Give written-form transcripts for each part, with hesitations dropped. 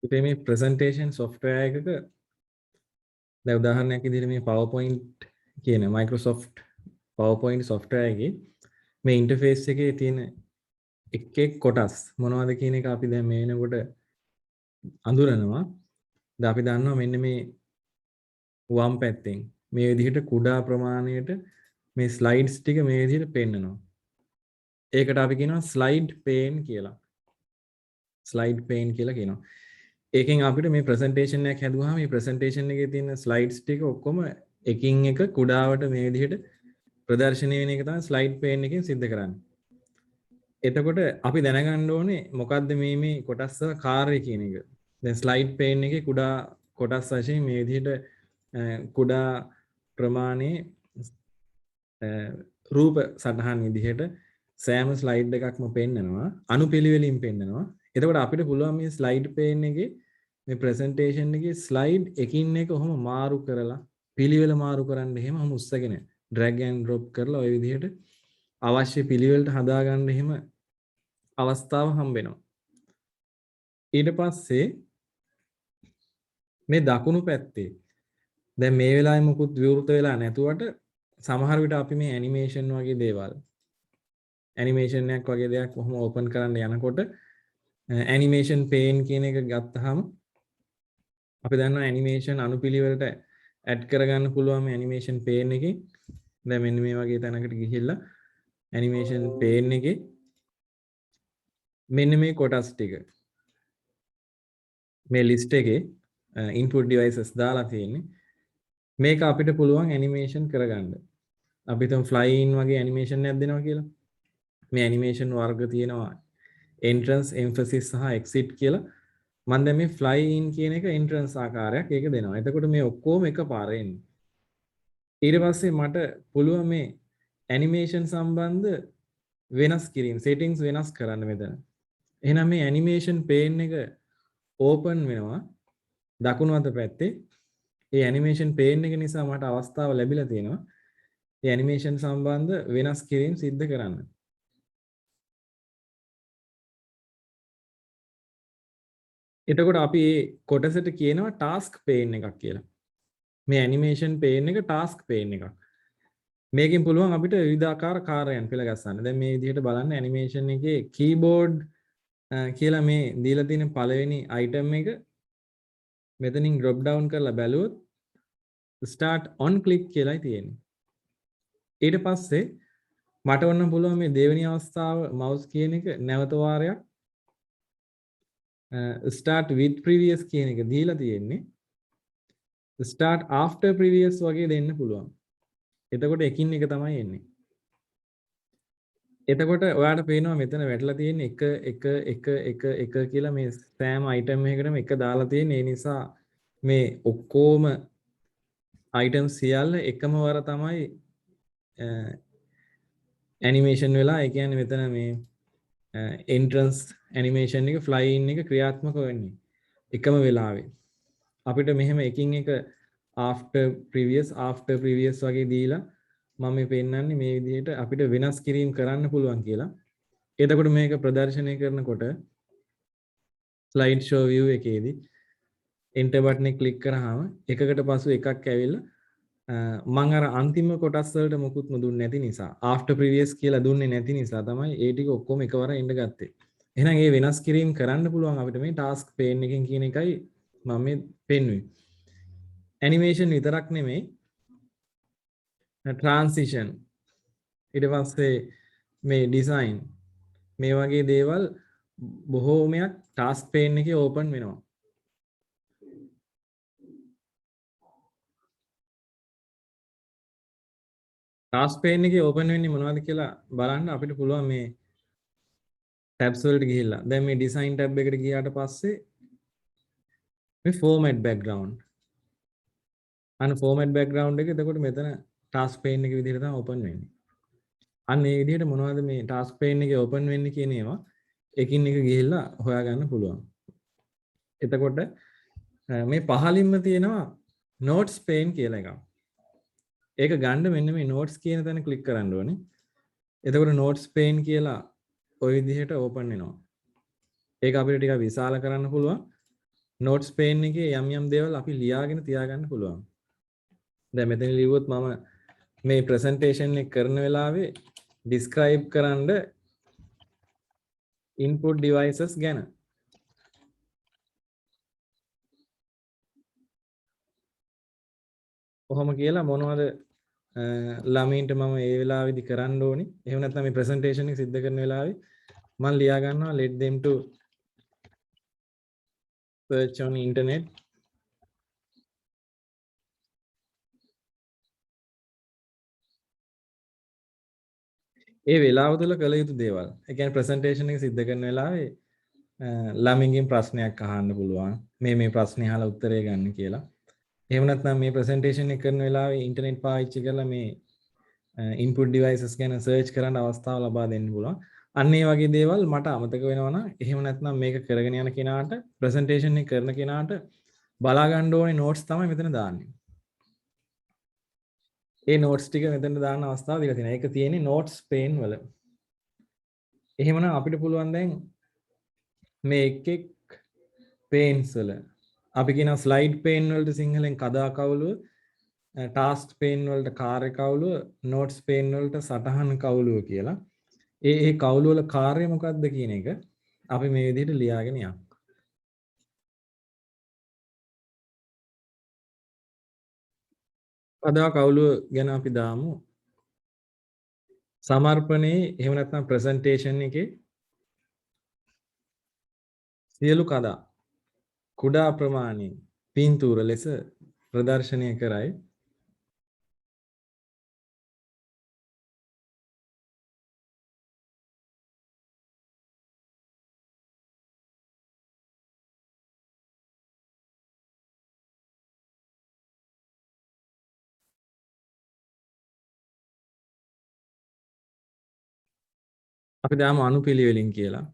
ඉතින් මේ presentation software එකක දැන් උදාහරණයක් විදිහට මේ PowerPoint කියන Microsoft PowerPoint software එකේ මේ ඉන්ටර්ෆේස් එකේ තියෙන එක් කොටස් මොනවද කියන එක අපි දැන් මේ වෙනකොට අඳුරනවා. දැන් අපි දන්නවා මෙන්න මේ වම් පැත්තෙන් මේ විදිහට කුඩා ප්‍රමාණයට මේ ස්ලයිඩ්ස් ටික මේ විදිහට පෙන්නනවා. ඒකට අපි කියනවා ස්ලයිඩ් පේන් කියලා. ස්ලයිඩ් පේන් කියලා කියනවා. ඒකෙන් අපිට මේ ප්‍රසන්ටේෂන් එකක් හැදුවාම මේ ප්‍රසන්ටේෂන් එකේ තියෙන ස්ලයිඩ්ස් ටික ඔක්කොම එකින් එක කුඩාවට මේ විදිහට ප්‍රදර්ශනය වෙන එක තමයි ස්ලයිඩ් පේන් එකෙන් සිද්ධ කරන්නේ. එතකොට අපි දැනගන්න ඕනේ මොකද්ද මේ කොටස් වල කාර්යය කියන එක. දැන් ස්ලයිඩ් පේන් එකේ කුඩා කොටස් වශයෙන් මේ විදිහට කුඩා ප්‍රමාණයේ රූප සටහන් විදිහට සෑම ස්ලයිඩ් එකක්ම පෙන්නනවා අනුපිළිවෙලින් පෙන්නනවා. එතකොට අපිට පුළුවන් මේ ස්ලයිඩ් පේන් එකේ මේ ප්‍රසන්ටේෂන් එකේ ස්ලයිඩ් එකින් එක ඔහොම මාරු කරලා පිළිවෙල මාරු කරන්න එහෙම ඔහොම උස්සගෙන drag and drop කරලා ওই විදිහට අවශ්‍ය පිළිවෙලට හදාගන්න එහෙම අවස්ථාව හම්බ වෙනවා. ඊට පස්සේ මේ දකුණු පැත්තේ දැන් මේ වෙලාවේ මොකුත් විවෘත වෙලා නැතුවට සමහර විට අපි මේ ඇනිමේෂන් වගේ දේවල් ඇනිමේෂන් එකක් වගේ දෙයක් කොහොම ඕපන් කරන්න යනකොට ඇනිමේෂන් පේන් කියන එක ගත්තාම අපි දන්නවා ඇනිමේෂන් අනුපිළිවෙලට ඇඩ් කරගන්න පුළුවන් මේ ඇනිමේෂන් පේන් එකේ. දැන් මෙන්න මේ වගේ තැනකට ගිහිල්ලා ඇනිමේෂන් පේන් එකේ මෙන්න මේ කොටස් ටික මේ ලිස්ට් එකේ input devices දාලා තියෙන්නේ. මේක අපිට පුළුවන් ඇනිමේෂන් කරගන්න. අපි හිතමු fly in වගේ ඇනිමේෂන් එකක් දෙනවා කියලා. මේ ඇනිමේෂන් වර්ග තියෙනවා entrance, emphasis සහ exit කියලා. මම දැන් මේ fly in කියන එක entrance ආකාරයක් ඒක දෙනවා. එතකොට මේ ඔක්කොම එකපාරේ එන්නේ. ඊට පස්සේ මට පුළුවන් මේ ඇනිමේෂන් සම්බන්ධ වෙනස් කිරීම settings වෙනස් කරන්න මෙතන. එහෙනම් මේ ඇනිමේෂන් පේන් එක ඕපන් වෙනවා දකුණු අත පැත්තේ. මේ ඇනිමේෂන් පේන් එක නිසා මට අවස්ථාව ලැබිලා තියෙනවා මේ ඇනිමේෂන් සම්බන්ධ වෙනස් කිරීම සිද්ධ කරන්න. එතකොට අපි මේ කොටසට කියනවා ටාස්ක් පේන් එකක් කියලා. මේ ඇනිමේෂන් පේන් එක ටාස්ක් පේන් එකක්. මේකෙන් පුළුවන් අපිට විවිධාකාර කාර්යයන් පෙළ ගස්සන්න. දැන් මේ විදිහට බලන්න ඇනිමේෂන් එකේ කීබෝඩ් කියලා මේ දීලා තියෙන පළවෙනි අයිටම් එක මෙතනින් drop down කරලා බැලුවොත් start on click කියලායි තියෙන්නේ. ඊට පස්සේ මට වන්න පුළුවන් මේ දෙවෙනි අවස්ථාව mouse කියන එක නැවත වාරයක් start with previous කියන එක දීලා තියෙන්නේ. start after previous වගේ දෙන්න පුළුවන්. එතකොට එකින් එක තමයි එන්නේ. එතකොට ඔයාලට පේනවා මෙතන වැටලා තියෙන 1 කියලා මේ සෑම item එකකටම 1 දාලා තියෙන. ඒ නිසා මේ ඔක්කොම items සියල්ල එකම වර තමයි animation වෙලා. ඒ කියන්නේ මෙතන මේ entrance animation එක fly in එක ක්‍රියාත්මක වෙන්නේ එකම වෙලාවේ. අපිට මෙහෙම එකින් එක after previous වගේ දීලා මම මේ පෙන්නන්නේ මේ විදිහට අපිට වෙනස් කිරීම කරන්න පුළුවන් කියලා. එතකොට මේක ප්‍රදර්ශනය කරනකොට slide show view එකේදී enter button එක click කරාම එකකට පසු එකක් ඇවිල්ලා මම අර අන්තිම කොටස් වලට මොකුත්ම දුන්නේ නැති නිසා after previous කියලා දුන්නේ නැති නිසා තමයි ඒ ටික ඔක්කොම එකවර එන්න ගත්තේ. එහෙනම් මේ වෙනස් කිරීම කරන්න පුළුවන් අපිට මේ task pane එකෙන් කියන එකයි මම මේ පෙන්වුවේ. animation විතරක් නෙමෙයි transition ඊට පස්සේ මේ design මේ වගේ දේවල් බොහෝමයක් task pane එකේ open වෙනවා. task pane එකේ open වෙන්නේ මොනවද කියලා බලන්න අපිට පුළුවන් මේ tabs වලට ගිහිල්ලා. දැන් මේ design tab එකට ගියාට පස්සේ මේ format background format background එක එතකොට මෙතන task pane එක විදිහට තමයි open වෙන්නේ. අන්න ඒ විදිහට මොනවද මේ task pane එකේ open වෙන්නේ කියන ඒවා එකින් එක ගිහිල්ලා හොයාගන්න පුළුවන්. එතකොට මේ පහලින්ම තියෙනවා notes pane කියලා එකක්. ඒක ගන්න මෙන්න මේ notes කියන තැන ක්ලික් කරන්න ඕනේ. එතකොට notes pane කියලා ওই විදිහට open වෙනවා. ඒක අපිට ටිකක් විශාල කරන්න පුළුවන්. notes pane එකේ යම් දේවල් අපි ලියාගෙන තියාගන්න පුළුවන්. දැන් මෙතන ලියුවොත් මම මේ presentation එක කරන වෙලාවේ describe කරන්න input devices ගැන. කොහොම කියලා මොනවද ළමයින්ට මම ඒ වෙලාවේදී කරන්න ඕනි. එහෙම නැත්නම් මේ presentation එක සිද්ධ කරන වෙලාවේ මම ලියා ගන්නවා let them to search on internet. ඒ වෙලාව තුළ කළ යුතු දේවල්. ඒ කියන්නේ presentation එක සිද්ධ කරන වෙලාවේ ළමින්ගෙන් ප්‍රශ්නයක් අහන්න පුළුවන්. මේ ප්‍රශ්නේ අහලා උත්තරේ ගන්න කියලා. එහෙම නැත්නම් මේ presentation එක කරන වෙලාවේ ඉන්ටර්නෙට් පාවිච්චි කරලා මේ input devices ගැන search කරන්න අවස්ථාව ලබා දෙන්න පුළුවන්. අන්න ඒ වගේ දේවල් මට අමතක වෙනවා නම් එහෙම නැත්නම් මේක කරගෙන යන කෙනාට presentation එක කරන කෙනාට බලා ගන්න ඕනේ notes තමයි මෙතන දාන්නේ. ඒ notes ටික මෙතන දාන්න අවස්ථාව දීලා තියෙනවා. ඒක තියෙන්නේ notes pane වල. එහෙමනම් අපිට පුළුවන් දැන් මේ එක් panes වල අපි කියනවා slide pane වලට සිංහලෙන් කදා කවුළුව, task pane වලට කාර්ය කවුළුව, notes pane වලට සටහන් කවුළුව කියලා. ඒ කවුළුව වල කාර්යය මොකක්ද කියන එක අපි මේ විදිහට ලියාගෙන යමු. කදා කවුළුව ගැන අපි දාමු සමර්පණයේ එහෙම නැත්නම් presentation එකේ සියලු කදා කුඩා ප්‍රමාණයෙන් පින්තූර ලෙස ප්‍රදර්ශනය කරයි. අපි දාමු අනුපිළිවෙලින් කියලා.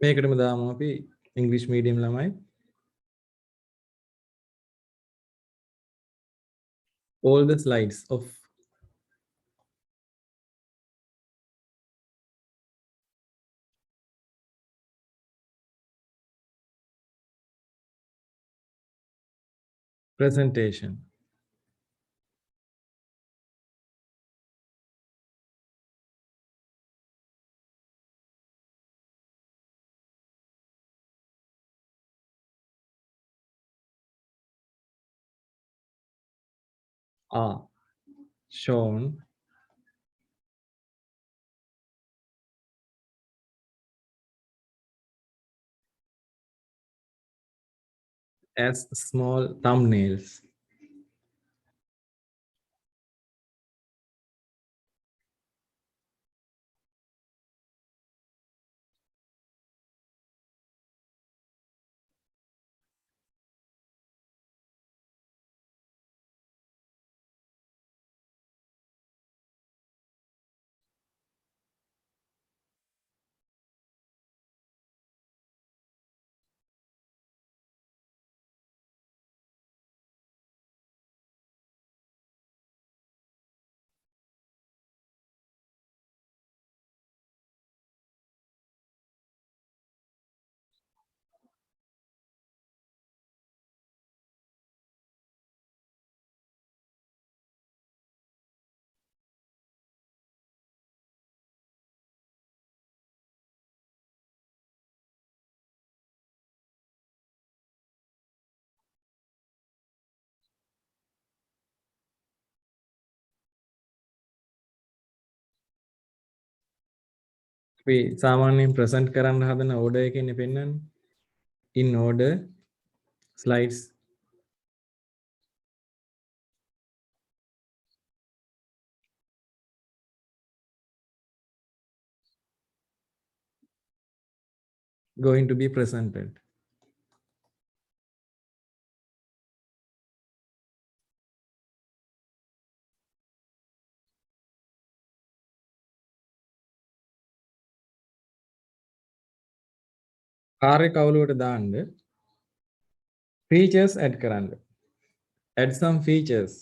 මේකටම දාමු අපි ඉංග්‍රීසි මීඩියම් ළමයි. All the slides of presentation. Are shown as small thumbnails. අපි සාමාන්‍යයෙන් present කරන්න හදන order එකකින් පෙන්නන්නේ. In order slides going to be presented. කාර්ය කවුලුවට දාන්න features add කරන්න. Add some features.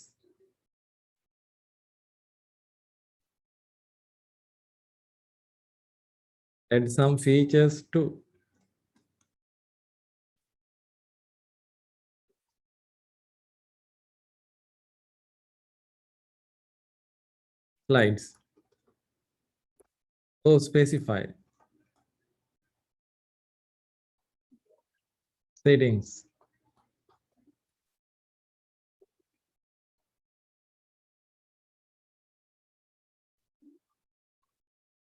Add some features to slides. So specify settings.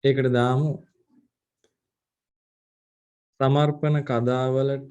ඒකට දාමු සමර්පණ කදාවලට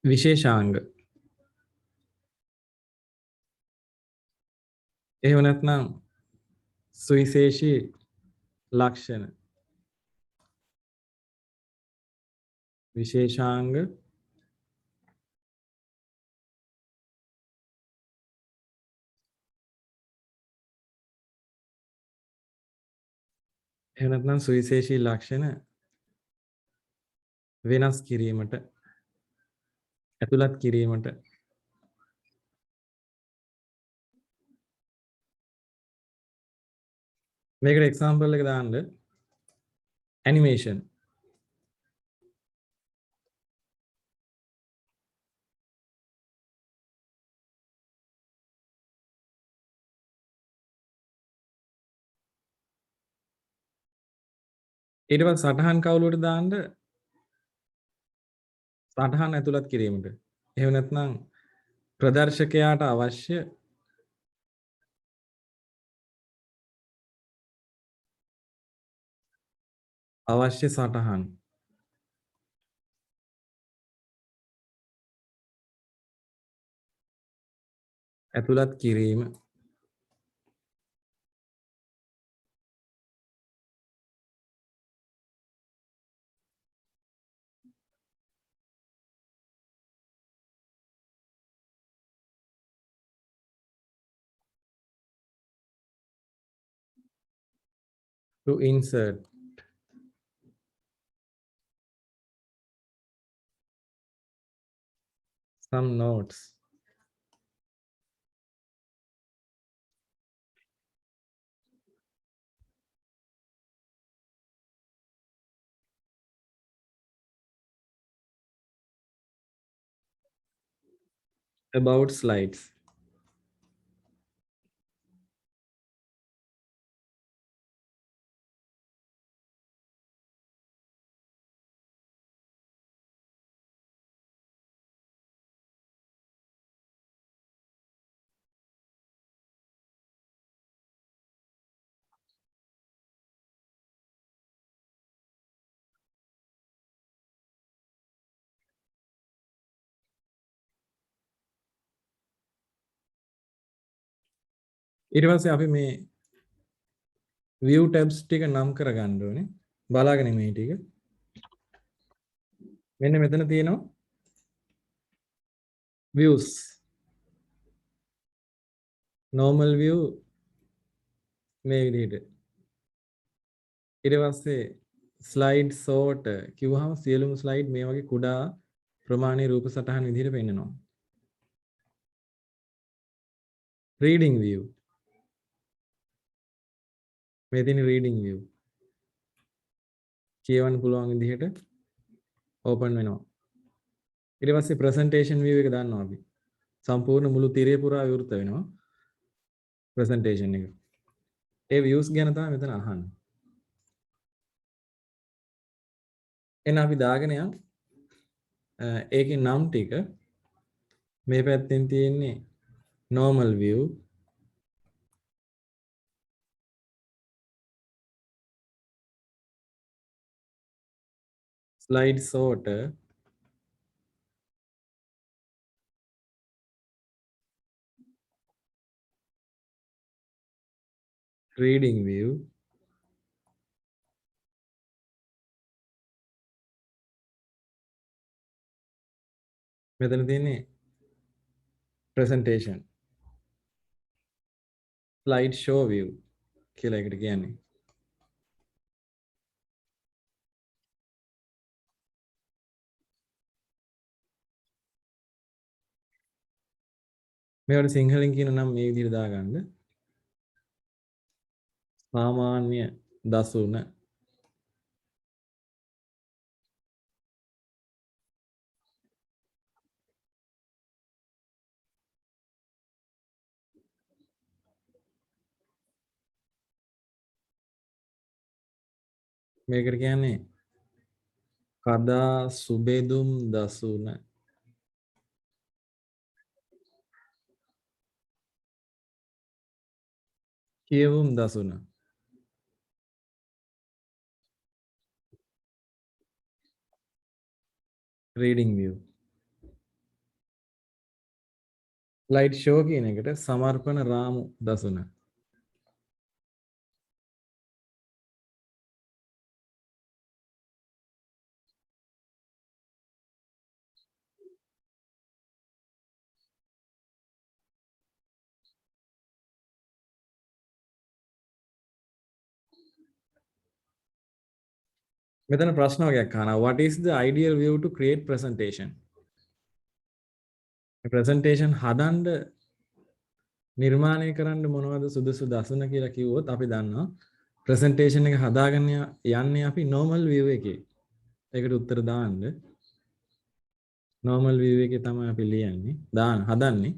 විශේෂාංග. එහෙම නැත්නම් සුවිශේෂී ලක්ෂණ. විශේෂාංග එහෙම නැත්නම් සුවිශේෂී ලක්ෂණ වෙනස් කිරීමට ඇතුළත් කිරීමට මේකට එක්සැම්පල් එක දාන්න animation. ඊට පස්සේ සටහන් කවුලුවට දාන්න සටහන් ඇතුළත් කිරීමට. එහෙම නැත්නම් ප්‍රදර්ශකයාට අවශ්‍ය සටහන් ඇතුළත් කිරීම. To insert some notes. About slides. ඊට පස්සේ අපි මේ view tabs ටික නම් කරගන්න ඕනේ. බලාගෙන මේ ටික. මෙන්න මෙතන තියෙනවා views. normal view මේ විදිහට. ඊට පස්සේ slide sort කිව්වහම සියලුම slide මේ වගේ කුඩා ප්‍රමාණයේ රූප සටහන් විදිහට පෙන්නනවා. reading view. මේ තියෙන reading view. කියවන්න පුළුවන් විදිහට open වෙනවා. ඊට පස්සේ presentation view එක දාන්නවා අපි. සම්පූර්ණ මුළු තිරය පුරා විවෘත වෙනවා. presentation එක. ඒ views ගැන තමයි මෙතන අහන්නේ. එහෙනම් අපි දාගෙන යමු. ඒකේ නම් ටික මේ පැත්තෙන් තියෙන්නේ normal view, slide sorter, reading view, මෙතන තියෙන්නේ presentation, slide show view කියලා එකට කියන්නේ. මේවට සිංහලෙන් කියන නම් මේ විදිහට දාගන්න. සාමාන්‍ය දසුන, මේකට කියන්නේ කදා සුබෙදුම් දසුන. කියවුම් දසුන. reading view. slide show කියන එකට සමර්පණ රාමු දසුන. මෙතන ප්‍රශ්න වගේක් අහනවා. What is the ideal view to create presentation? presentation හදන්න නිර්මාණය කරන්න මොනවද සුදුසු දසුන කියලා කිව්වොත් අපි දන්නවා presentation එක හදාගන්න යන්නේ අපි normal view එකේ. ඒකට උත්තර දාන්න. normal view එකේ තමයි අපි ලියන්නේ. හදන්නේ.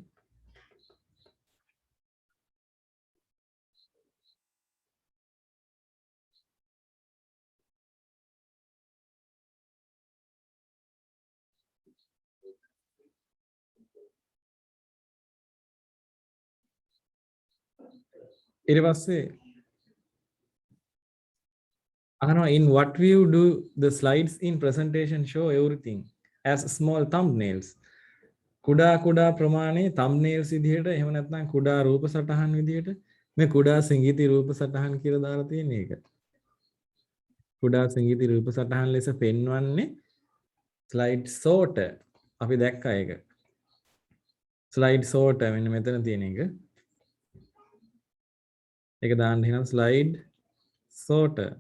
ඊට පස්සේ අහනවා in what view do the slides in presentation show everything as small thumbnails? කුඩා ප්‍රමාණයේ thumbnails විදිහට එහෙම නැත්නම් කුඩා රූප සටහන් විදිහට මේ කුඩා සිඟිති රූප සටහන් කියලා දාලා තියෙන එක. කුඩා සිඟිති රූප සටහන් ලෙස පෙන්වන්නේ slide sorter. අපි දැක්කා ඒක. slide sorter මෙන්න මෙතන තියෙන එක. ඒක දාන්න එහෙනම් slide sorter.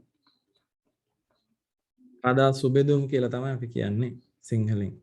කදා සුබෙදුම් කියලා තමයි අපි කියන්නේ සිංහලෙන්.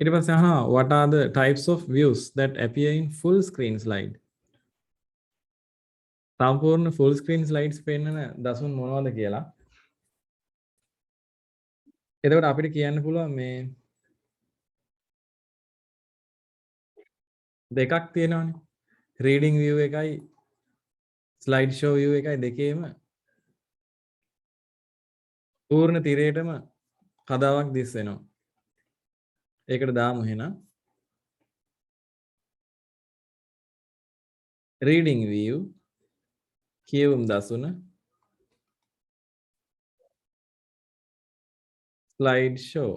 ඊට පස්සේ අහනවා what are the types of views that appear in full screen slide? සම්පූර්ණ full screen slides පෙන්වන දසුන් මොනවද කියලා. එතකොට අපිට කියන්න පුළුවන් මේ දෙකක් තියෙනවානේ. reading view එකයි slide show view එකයි දෙකේම පූර්ණ තිරේටම කදාවක් දිස් වෙනවා. ඒකට දාමු එහෙනම් reading view කියවුම් දසුන slide show.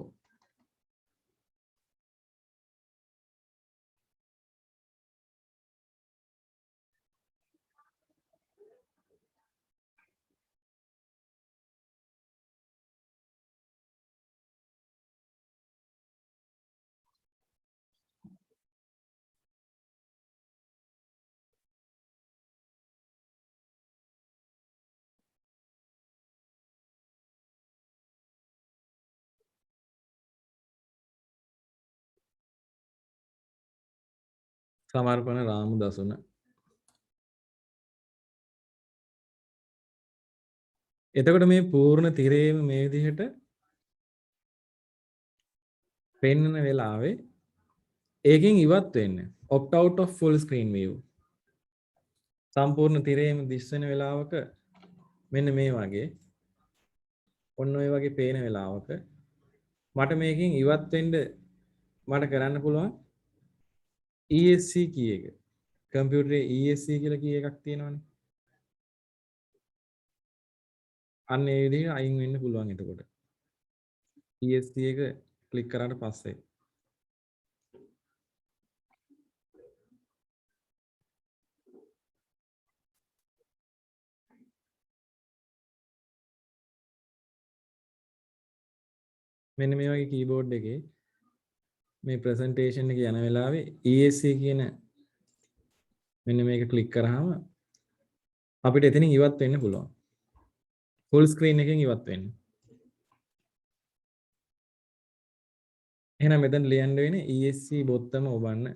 සමර්පණ රාමු දසුන. එතකොට මේ පූර්ණ තිරේම මේ විදිහට පෙන්වන වෙලාවේ ඒකෙන් ඉවත් වෙන්න. opt out of full screen view. සම්පූර්ණ තිරේම දිස් වෙන වෙලාවක මෙන්න මේ වගේ ඔන්න ඔය වගේ පේන වෙලාවක මට මේකෙන් ඉවත් වෙන්න මට කරන්න පුළුවන් ESC key එක. කම්පියුටරේ ESC කියලා key එකක් තියෙනවනේ. අන්න ඒ විදිහට අයින් වෙන්න පුළුවන් එතකොට. ESC එක ක්ලික් කරාට පස්සේ මෙන්න මේ වගේ කීබෝඩ් එකේ මේ ප්‍රසන්ටේෂන් එක යන වෙලාවේ ESC කියන මෙන්න මේක ක්ලික් කරාම අපිට එතනින් ඉවත් වෙන්න පුළුවන්. ෆුල් ස්ක්‍රීන් එකෙන් ඉවත් වෙන්න. එහෙනම් මෙතන ලියන්න වෙන්නේ ESC බොත්තම ඔබන්න.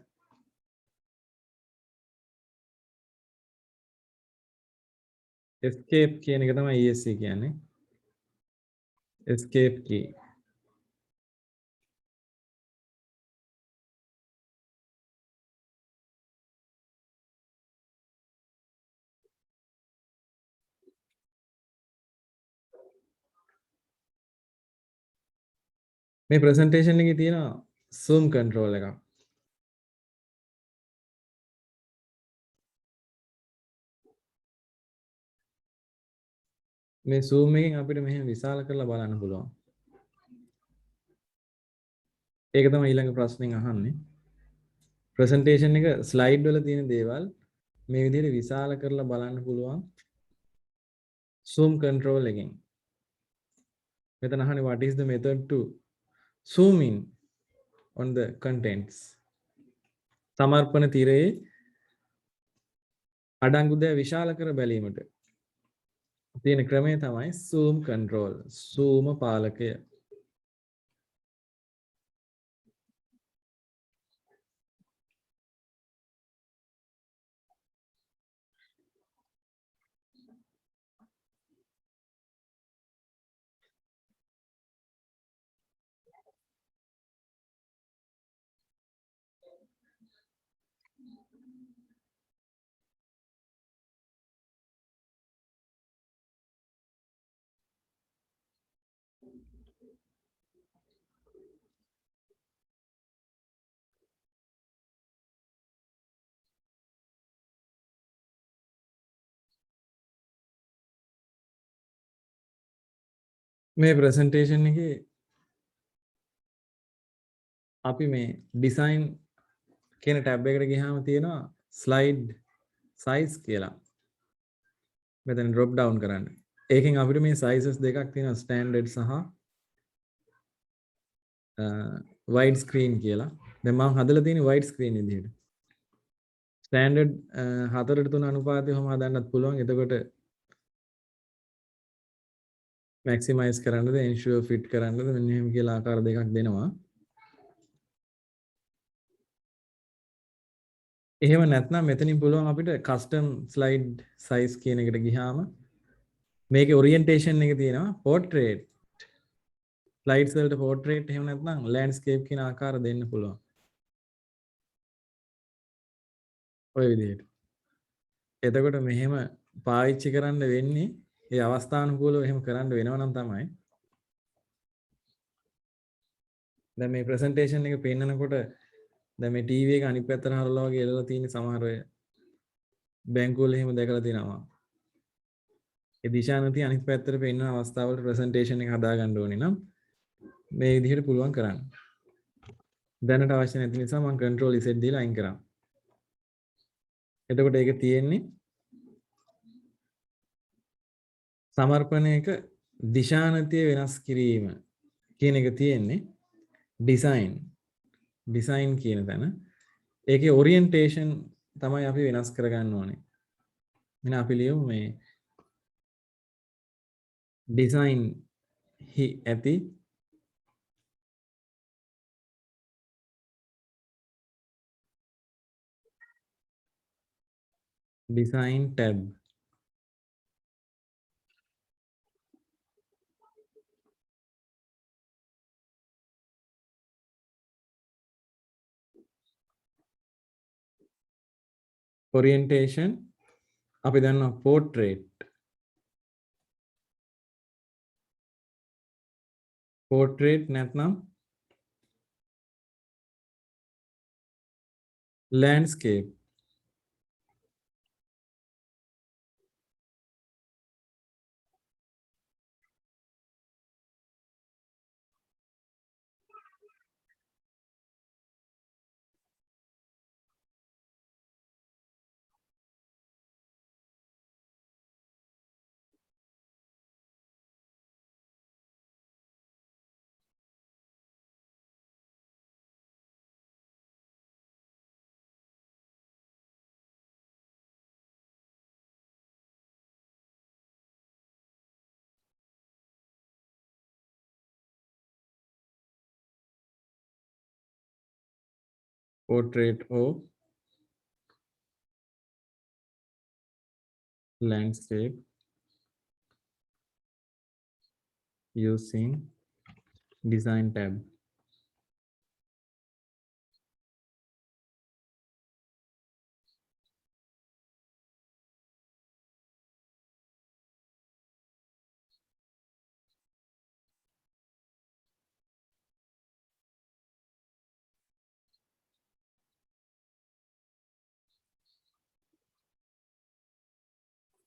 escape කියන එක තමයි ESC කියන්නේ. escape key. මේ ප්‍රසන්ටේෂන් එකේ තියෙන zoom control එකක්. මේ zoom එකෙන් අපිට මෙහෙම විශාල කරලා බලන්න පුළුවන්. ඒක තමයි ඊළඟ ප්‍රශ්نين අහන්නේ. ප්‍රසන්ටේෂන් එක ස්ලයිඩ් වල තියෙන දේවල් මේ විදිහට විශාල කරලා බලන්න පුළුවන් zoom control එකෙන්. මෙතන අහන්නේ what is the method to zoom in on the contents. සමර්පණ තිරයේ අඩංගු දෑ විශාල කර බැලීමට තියෙන ක්‍රමය තමයි zoom control. zoom පාලකය. මේ ප්‍රසන්ටේෂන් එකේ අපි මේ ඩිසයින් කියන ටැබ් එකට ගියාම තියෙනවා ස්ලයිඩ් සයිස් කියලා. මෙතන drop down කරන්න. ඒකෙන් අපිට මේ sizes දෙකක් තියෙනවා standard සහ wide screen කියලා. දැන් මම හදලා තියෙන්නේ wide screen විදිහට. standard 4:3 අනුපාතය ඔහම හදන්නත් පුළුවන්. එතකොට maximize කරන්නද ensure fit කරන්නද මෙන්න එහෙම කියලා ආකාර දෙකක් දෙනවා. එහෙම නැත්නම් මෙතනින් පුළුවන් අපිට custom slide size කියන එකට ගියාම මේකේ orientation එක තියෙනවා portrait slides වලට portrait එහෙම නැත්නම් landscape කියන ආකාර දෙන්න පුළුවන්. ඔය විදිහට. එතකොට මෙහෙම පාවිච්චි කරන්න වෙන්නේ ඒ අවස්ථානුකූලව එහෙම කරන්න වෙනවා නම් තමයි. දැන් මේ presentation එක පෙන්නනකොට දැන් මේ TV එක අනිත් පැත්තට හරවලා වගේ එළලා තියෙන සමහර අය බැංකුවල එහෙම දැකලා තියෙනවා. ඒ දිශානති අනිත් පැත්තට පෙන්නන අවස්ථාවල presentation එක හදා ගන්න ඕනේ නම් මේ විදිහට පුළුවන් කරන්න. දැනට අවශ්‍ය නැති නිසා මම control Z දීලා අයින් කරා. එතකොට ඒක තියෙන්නේ සමර්පණයක දිශානතිය වෙනස් කිරීම කියන එක තියෙන්නේ design කියන තැන. ඒකේ orientation තමයි අපි වෙනස් කරගන්න ඕනේ. මෙන්න අපි ලියමු මේ design හි ඇති design tab. Orientation අපි දන්නවා portrait නැත්නම් landscape. Portrait or landscape using design tab.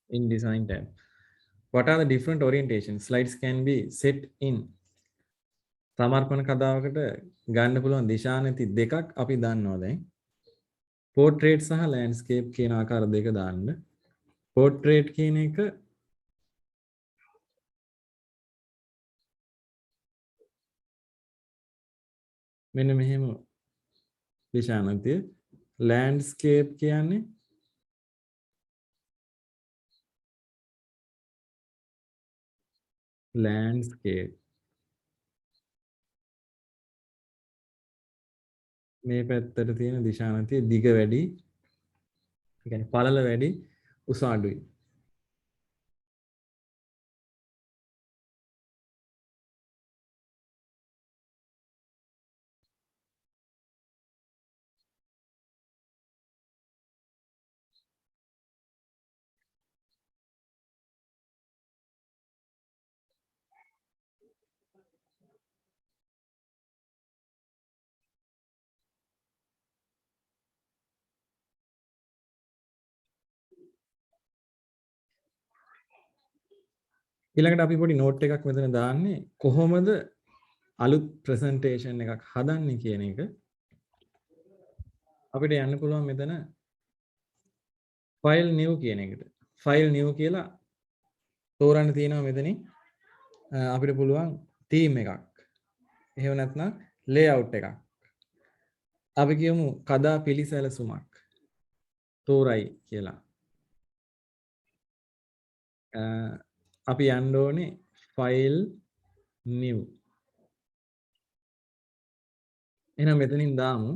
In design tab. What are the different orientations? Slides can be set in. සමර්පණ කතාවකට ගන්න පුළුවන් දිශානති දෙකක් අපි දන්නවා දැන්. Portrait සහ landscape කියන ආකාර දෙක දාන්න. Portrait කියන එක මෙන්න මෙහෙම දිශානතිය. Landscape කියන්නේ landscape මේ පැත්තට තියෙන දිශානතිය දිග වැඩි, ඒ කියන්නේ පළල වැඩි, උස අඩුයි. ඊළඟට අපි පොඩි නෝට් එකක් මෙතන දාන්නේ කොහොමද අලුත් ප්‍රසන්ටේෂන් එකක් හදන්නේ කියන එක. අපිට යන්න පුළුවන් මෙතන file new කියන එකට. file new කියලා තෝරන්න තියෙනවා මෙතනින්. අපිට පුළුවන් theme එකක්. එහෙම නැත්නම් layout එකක්. අපි කියමු කදා පිළිසැලසුමක් තෝරයි කියලා. අපි යන්න ඕනේ file new. එහෙනම් මෙතනින් දාමු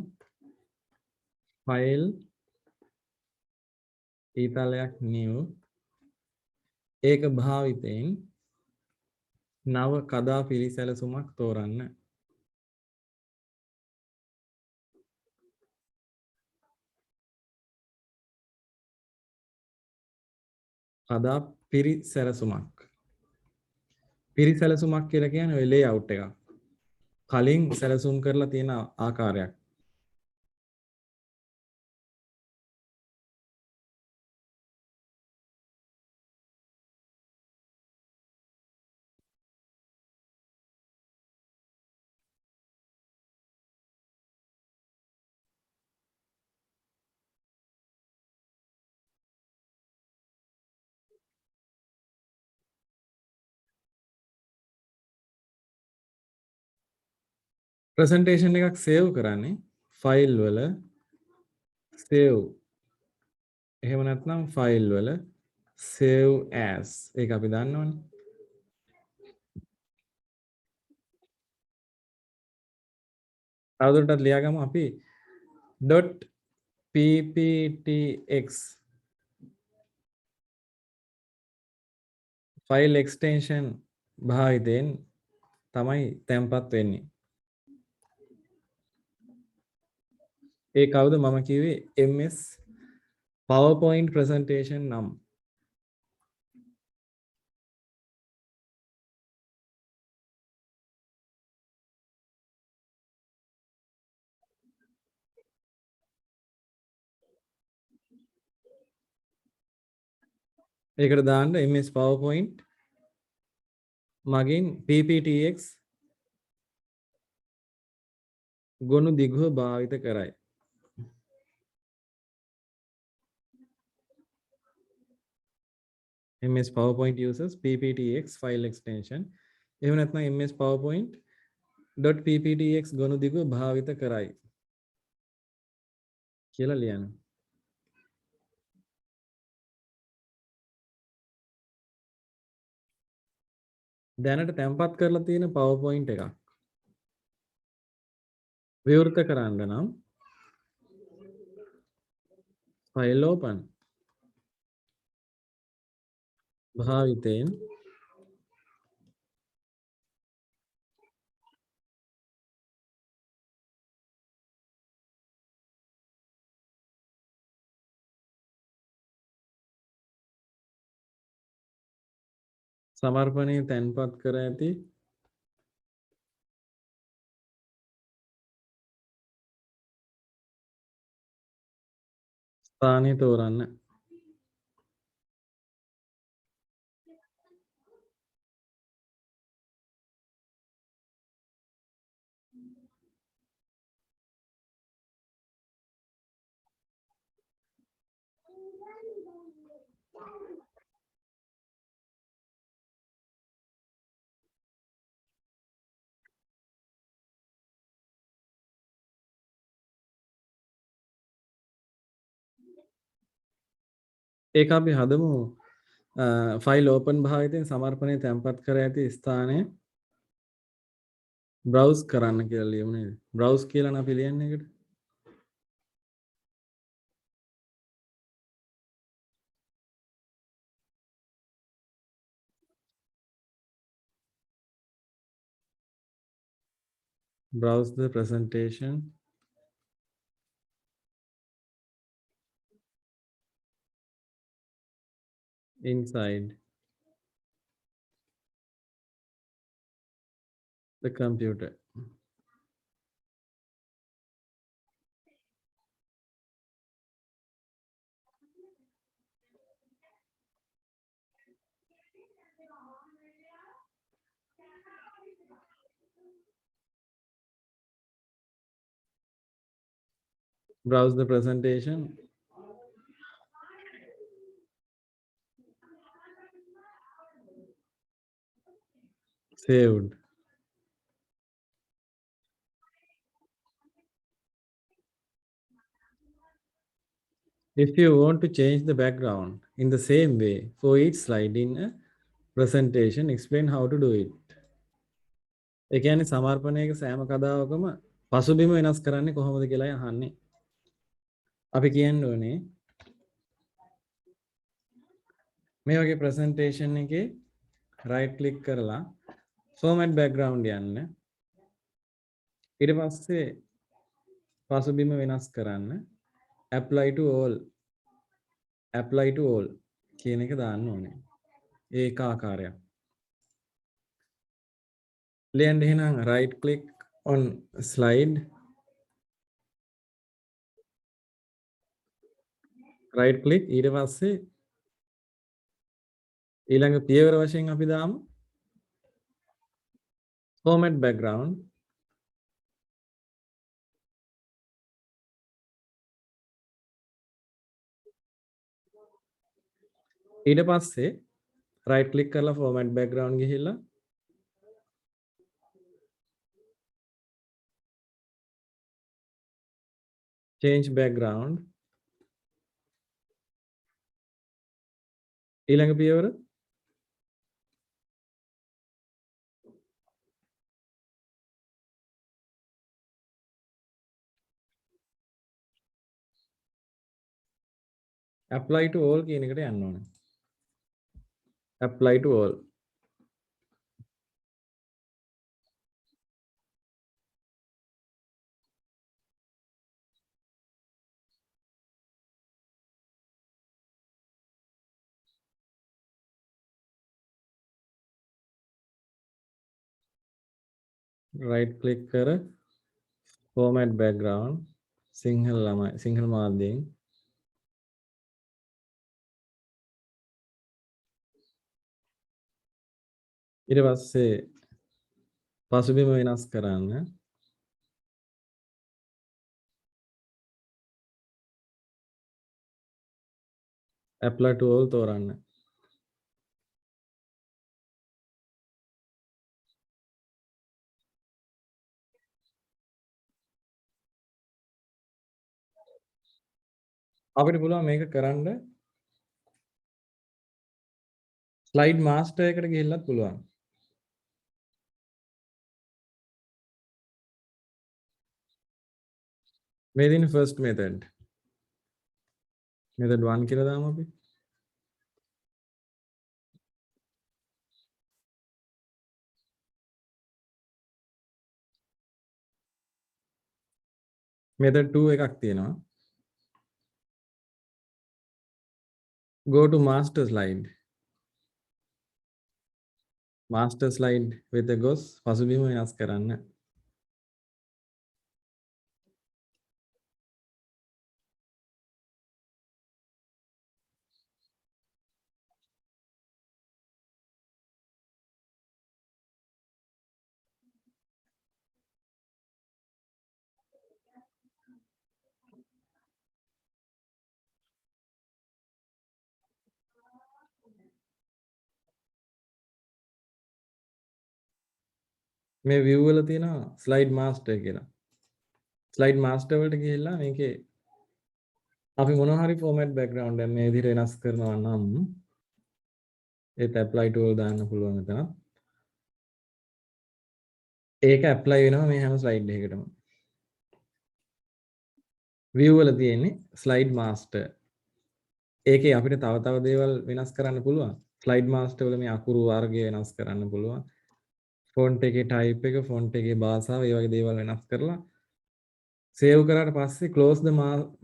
file ඊතලයක් new. ඒක භාවිතයෙන් නව කදා පිළිසැලසුමක් තෝරන්න. කදා පිරිසැලසුමක්. පිරිසැලසුමක් කියලා කියන්නේ ඔය layout එකක්. කලින් සැලසුම් කරලා තියෙන ආකාරයක්. ප්‍රසන්ටේෂන් එකක් සේව් කරන්නේ ෆයිල් වල සේව්. එහෙම නැත්නම් ෆයිල් වල save as. ඒක අපි දන්නවනේ. තවදුරටත් ලියාගමු අපි .pptx ෆයිල් එක්ස්ටේෂන් භාවිතයෙන් තමයි තැන්පත් වෙන්නේ. ඒ කවුද මම කිව්වේ MS PowerPoint presentation නම්. ඒකට දාන්න MS PowerPoint මගින් PPTX ගොනු දිගුව භාවිත කරයි. MS PowerPoint uses PPTX file extension. එහෙම නැත්නම් MS PowerPoint.pptx ගොනු දිගුව භාවිත කරයි කියලා ලියන්න. දැනට තැන්පත් කරලා තියෙන PowerPoint එකක් විවෘත කරන්න නම් file open භාවිතයෙන් සමර්පණය තැන්පත් කර ඇති ස්ථානය තෝරන්න. ඒක අපි හදමු ෆයිල් ඕපන් භාවිතයෙන් සමර්පණය තැන්පත් කර ඇති ස්ථානය බ්‍රවුස් කරන්න කියලා ලියමු නේද? බ්‍රවුස් කියලා නම් අපි ලියන්නේ ඒකට. Browse the presentation inside the computer. Browse the presentation saved. If you want to change the background in the same way for each slide in a presentation, explain how to do it. ඒ කියන්නේ සමර්පණයක සෑම කතාවකම පසුබිම වෙනස් කරන්නේ කොහොමද කියලා අහන්නේ. අපි කියන්න ඕනේ මේ වගේ presentation එකේ right click කරලා format background යන්න. ඊට පස්සේ පසුබිම වෙනස් කරන්න apply to all කියන එක දාන්න ඕනේ. ඒක ආකාරයක්. ලියන්න එහෙනම් right click on slide, right click ඊට පස්සේ ඊළඟ පියවර වශයෙන් අපි දාමු format background. ඊට පස්සේ right click කරලා format background ගිහිල්ලා change background ඊළඟ පියවර apply to all කියන එකට යන්න ඕනේ. apply to all. right click කර format background සිංහල ළමයි සිංහල මාධ්‍යයෙන් ඊට පස්සේ පසුබිම වෙනස් කරන්න apply to all තෝරන්න අපිට පුළුවන් මේක කරන්න slide master එකට ගිහිල්ලත් පුළුවන් මේ දින first method method 1 කියලා දාමු අපි method 2 එකක් තියෙනවා go to master slide වෙත ගොස් පසුබිම වෙනස් කරන්න මේ view වල තියෙනවා slide master කියලා slide master වලට ගිහිල්ලා මේකේ අපි මොනවා හරි format background එක මේ විදිහට වෙනස් කරනවා නම් ඒත් apply tool දාන්න පුළුවන් එතන ඒක apply වෙනවා මේ හැම slide එකකටම view වල තියෙන්නේ slide master ඒකේ අපිට තව දේවල් වෙනස් කරන්න පුළුවන් slide master වල මේ අකුරු වර්ගය වෙනස් කරන්න පුළුවන් font එකේ type එක font එකේ භාෂාව ඒ වගේ දේවල් වෙනස් කරලා save කරාට පස්සේ close the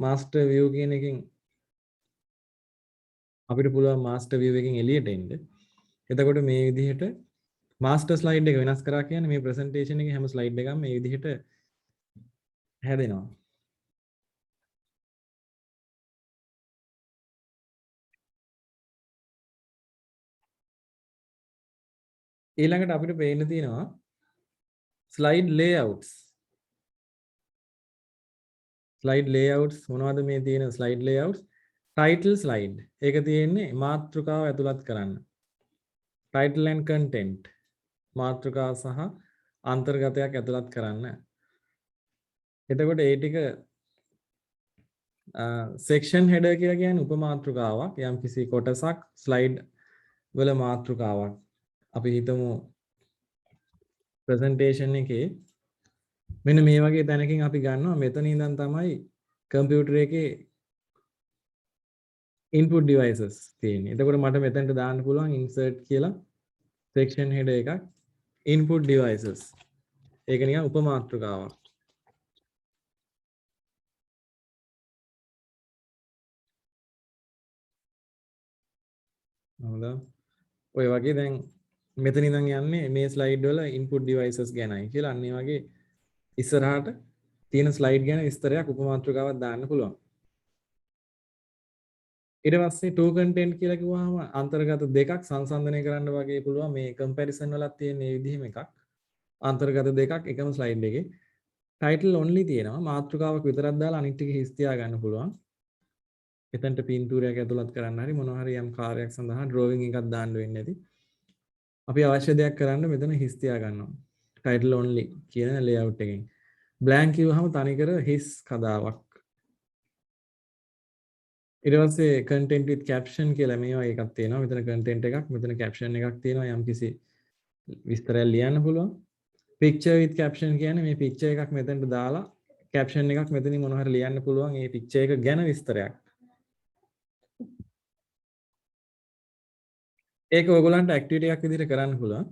master view කියන එකෙන් අපිට පුළුවන් master view එකෙන් එළියට එන්න. එතකොට මේ විදිහට master slide එක වෙනස් කරා කියන්නේ මේ presentation එකේ හැම slide එකක්ම මේ විදිහට හැදෙනවා. ඊළඟට අපිට පේන්න තියෙනවා slide layouts. slide layouts මොනවද මේ තියෙන slide layouts? title slide. ඒක තියෙන්නේ මාතෘකාව ඇතුළත් කරන්න. title and content. මාතෘකාව සහ අන්තර්ගතයක් ඇතුළත් කරන්න. එතකොට ඒ ටික section header කියලා කියන්නේ උපමාතෘකාවක්. යම්කිසි කොටසක් slide වල මාතෘකාවක්. අපි හිතමු presentation එකේ මෙන්න මේ වගේ තැනකින් අපි ගන්නවා මෙතන ඉඳන් තමයි කම්පියුටර් එකේ input devices තියෙන්නේ. එතකොට මට මෙතනට දාන්න පුළුවන් insert කියලා section header එකක් input devices. ඒක නිකන් උපමාතෘකාවක්. හොඳයි. ඔය වගේ දැන් මෙතන ඉඳන් යන්නේ මේ slide වල input devices ගැනයි කියලා අන්න ඒ වගේ ඉස්සරහට තියෙන slide ගැන විස්තරයක් උපමාතෘකාවක් දාන්න පුළුවන්. ඊට පස්සේ to content කියලා කිව්වහම අන්තර්ගත දෙකක් සංසන්දනය කරන්න වගේ පුළුවන් මේ comparison වලත් තියෙන මේ විදිහම එකක්. අන්තර්ගත දෙකක් එකම slide එකේ title only තියෙනවා මාතෘකාවක් විතරක් දාලා අනිත් ටික හිස් තියා ගන්න පුළුවන්. එතනට පින්තූරයක් ඇතුළත් කරන්න හරි මොනවා හරි යම් කාර්යයක් සඳහා drawing එකක් දාන්න වෙන්නේ නැති. අපි අවශ්‍ය දෙයක් කරන්න මෙතන හිස් තියා ගන්නවා. title only කියන layout එකෙන්. blank කිව්වහම තනිකර හිස් කතාවක්. ඊට පස්සේ content with caption කියලා මේවා එකක් තියෙනවා. මෙතන content එකක්, මෙතන caption එකක් තියෙනවා. යම්කිසි විස්තරයක් ලියන්න පුළුවන්. picture with caption කියන්නේ මේ picture එකක් මෙතනට දාලා caption එකක් මෙතනින් මොනවා හරි ලියන්න පුළුවන්. මේ picture එක ගැන විස්තරයක්. ඒක ඔයගොල්ලන්ට ඇක්ටිවිටි එකක් විදිහට කරන්න පුළුවන්.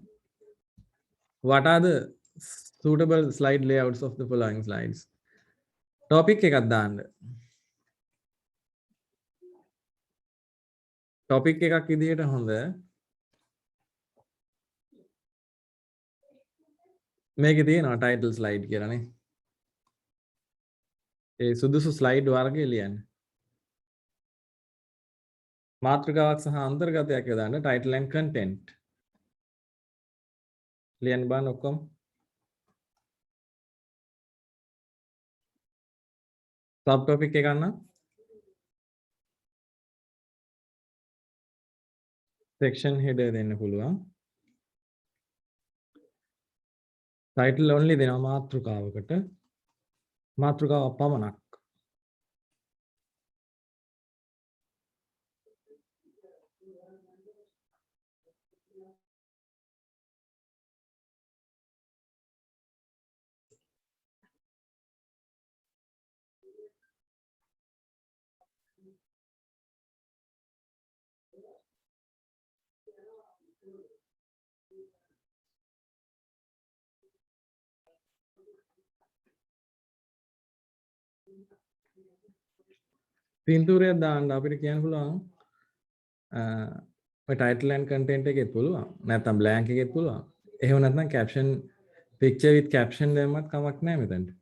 What are the suitable slide layouts of the following slides? Topic එකක් දාන්න. Topic එකක් විදිහට හොඳ. මේකේ තියෙනවා title slide කියලා නේ. ඒ සුදුසු slide වර්ගය ලියන්න. මාතෘකාවක් සහ අන්තර්ගතයක් යොදාන්න title and content. ලියන්න බලන්න ඔක්කොම. sub topic එකක් නම් section header දෙන්න පුළුවන්. title only දෙනවා මාතෘකාවකට. මාතෘකාව පමණක්. පින්තූරයක් දාන්න අපිට කියන්න පුළුවන් ඔය title and content එකෙත් පුළුවන් නැත්නම් blank එකෙත් පුළුවන් එහෙම නැත්නම් caption picture with caption දැම්මත් කමක් නැහැ මෙතනට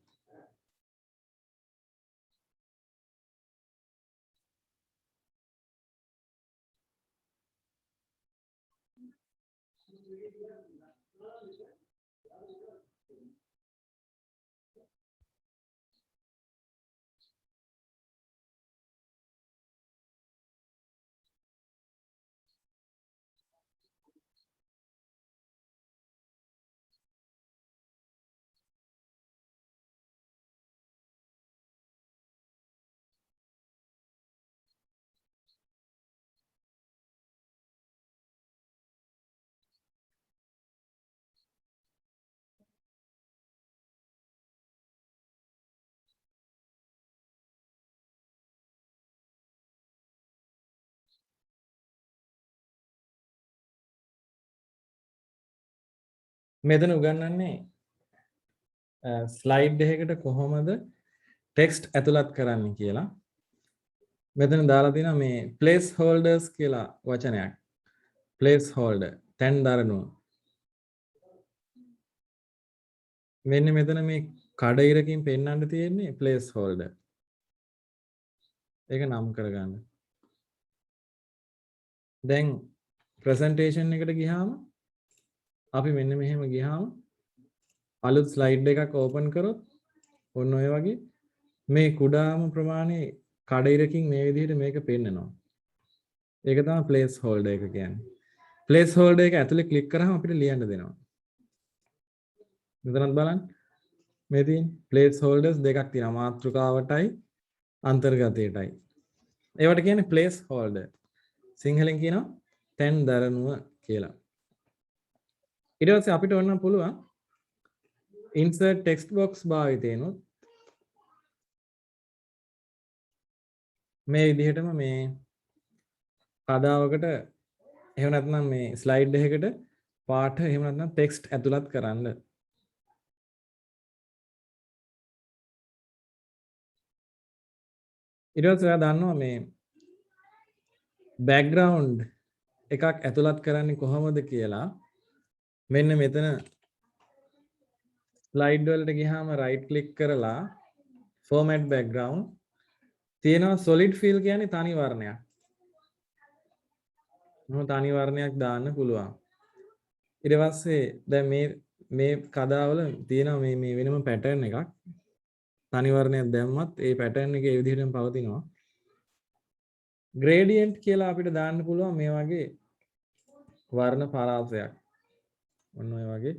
මෙතන උගන්වන්නේ ස්ලයිඩ් එකකට කොහොමද ටෙක්ස්ට් ඇතුළත් කරන්න කියලා. මෙතන දාලා තියෙනවා මේ place holders කියලා වචනයක්. place holder තැන් දරනුව. මෙන්න මෙතන මේ කඩිරකින් පෙන්වන්න තියෙන්නේ place holder. ඒක නම් කරගන්න. දැන් presentation එකට ගියාම අපි මෙන්න මෙහෙම ගියාම අලුත් ස්ලයිඩ් එකක් ඕපන් කරොත් ඔන්න ඔය වගේ මේ කුඩාම ප්‍රමාණයේ කඩිරකින් මේ විදිහට මේක පෙන්නනවා. ඒක තමයි place holder එක කියන්නේ. place holder එක ඇතුලේ ක්ලික් කරාම අපිට ලියන්න දෙනවා. මෙතනත් බලන්න. මේ තියෙන place holders දෙකක් තියෙනවා. මාතෘකාවටයි අන්තර්ගතයටයි. ඒවට කියන්නේ place holder. සිංහලෙන් කියනවා තැන් දරනුව කියලා. ඊට පස්සේ අපිට ඕන පුළුවන් insert text box භාවිතේනොත් මේ විදිහටම මේ කඩාවකට එහෙම නැත්නම් මේ ස්ලයිඩ් එකකට පාට එහෙම නැත්නම් ටෙක්ස්ට් ඇතුළත් කරන්න. ඊට පස්සේ ඔයා දන්නවා මේ බෑග්ග්‍රවුන්ඩ් එකක් ඇතුළත් කරන්නේ කොහොමද කියලා මෙන්න මෙතන ස්ලයිඩ් වලට ගියාම රයිට් ක්ලික් කරලා format background තියෙනවා solid fill කියන්නේ තනි වර්ණයක්. මොන තනි වර්ණයක් දාන්න පුළුවන්. ඊට පස්සේ දැන් මේ කදාවල තියෙනවා මේ වෙනම පැටර්න් එකක්. තනි වර්ණයක් දැම්මත් ඒ පැටර්න් එක ඒ විදිහටම පවතිනවා. gradient කියලා අපිට දාන්න පුළුවන් මේ වගේ වර්ණ පරාසයක්. ඔන්න ඔය වගේ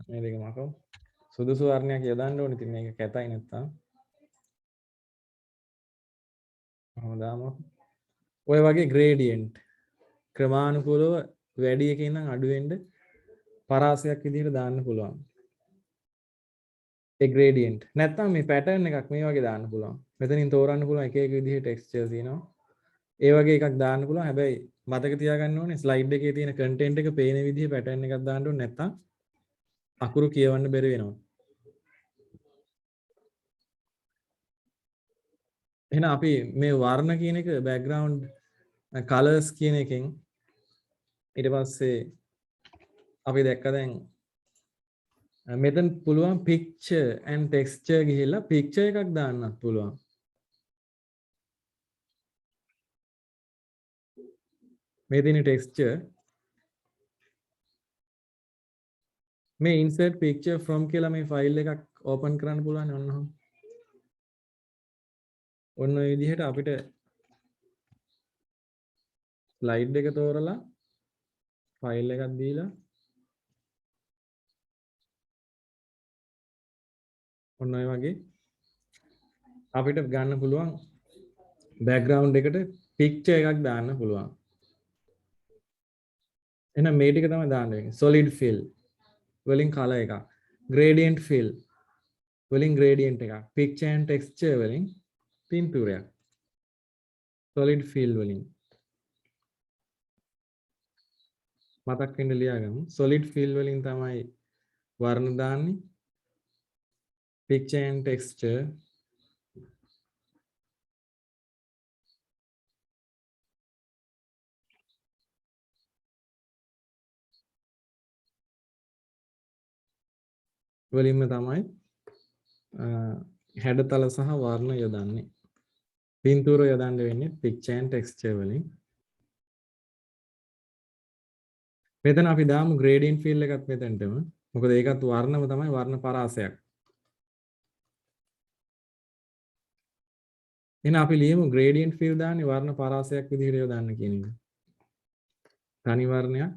මේ දෙක මකමු. සුදුසු වර්ණයක් යොදන්න ඕනේ. ඉතින් මේක කැතයි නැත්තම්. කොහොමදාම ඔය වගේ gradient ක්‍රමානුකූලව වැඩි එකකින් නම් අඩු වෙන්න පරාසයක් විදිහට දාන්න පුළුවන්. ඒ gradient. නැත්තම් මේ pattern එකක් මේ වගේ දාන්න පුළුවන්. මෙතනින් තෝරන්න පුළුවන් එක එක විදිහේ texture තියෙනවා. ඒ වගේ එකක් දාන්න පුළුවන්. හැබැයි මතක තියාගන්න ඕනේ ස්ලයිඩ් එකේ තියෙන කන්ටෙන්ට් එක පේන විදිහේ පැටර්න් එකක් දාන්න ඕනේ නැත්නම් අකුරු කියවන්න බැරි වෙනවා. එහෙනම් අපි මේ වර්ණ කියන එක බෑග්ග්‍රවුන්ඩ් කලර්ස් කියන එකෙන් ඊට පස්සේ අපි දැක්ක දැන් මෙතන පුළුවන් picture and texture ගිහිල්ලා picture එකක් දාන්නත් පුළුවන්. මේ තියෙන texture මේ insert picture from කියලා මේ ෆයිල් එකක් ඕපන් කරන්න පුළුවන් ඔන්න. ඔන්න ඔය විදිහට අපිට ස්ලයිඩ් එක තෝරලා ෆයිල් එකක් දීලා ඔන්න ඔය වගේ අපිට ගන්න පුළුවන් බෑග්ග්‍රවුන්ඩ් එකට පික්චර් එකක් දාන්න පුළුවන්. එහෙනම් මේ ටික තමයි දාන්න වෙන්නේ. solid fill වලින් color එකක්. gradient fill වලින් gradient එකක්. picture and texture වලින් පින්තූරයක්. solid fill වලින් මතක් වෙන්න ලියාගමු. solid fill වලින් තමයි වර්ණ දාන්නේ. picture and texture වලින්ම තමයි හැඩතල සහ වර්ණ යොදන්නේ. පින්තූර යොදන්න වෙන්නේ picture and texture වලින්. මෙතන අපි දාමු gradient fill එකත් මෙතනටම. මොකද ඒකත් වර්ණම තමයි වර්ණ පරාසයක්. එහෙනම් අපි ලියමු gradient fill දාන්නේ වර්ණ පරාසයක් විදිහට යොදන්න කියන එක. තනි වර්ණයක්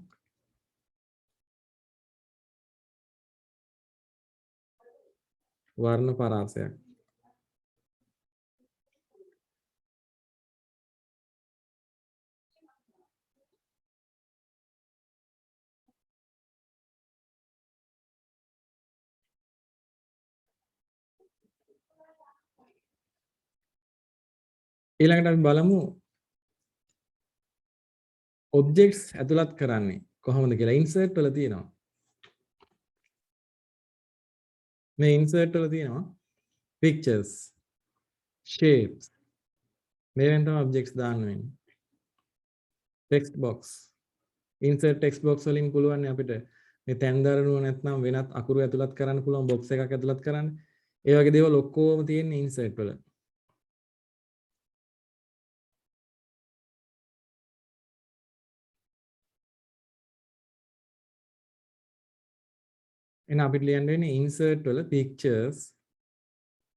වර්ණ පරාසයක්. ඊළඟට අපි බලමු objects ඇතුළත් කරන්නේ කොහොමද කියලා. insert වල තියෙනවා. මේ insert වල තියෙනවා pictures, shapes. මේවෙන් තමයි objects දාන්න වෙන්නේ. text box. insert text box වලින් පුළුවන් අපිට මේ තැන් දරනුව නැත්නම් වෙනත් අකුරු ඇතුළත් කරන්න පුළුවන් box එකක් ඇතුළත් කරන්න. ඒ වගේ දේවල් ඔක්කොම තියෙන insert වල. එහෙනම් අපිට ලියන්න වෙන්නේ insert වල pictures,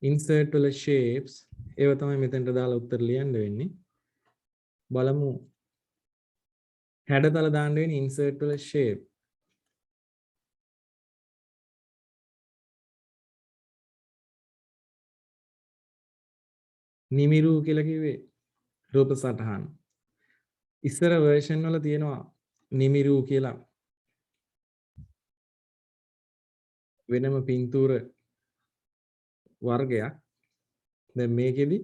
insert වල shapes ඒව තමයි මෙතනට දාලා උත්තර ලියන්න වෙන්නේ. බලමු හැඩතල දාන්න වෙන්නේ insert වල shape. නිමිරු කියලා කිව්වේ රූප සටහන්. ඉස්සර version වල තියෙනවා නිමිරු කියලා වෙනම පින්තූර වර්ගයක්. දැන් මේකෙදි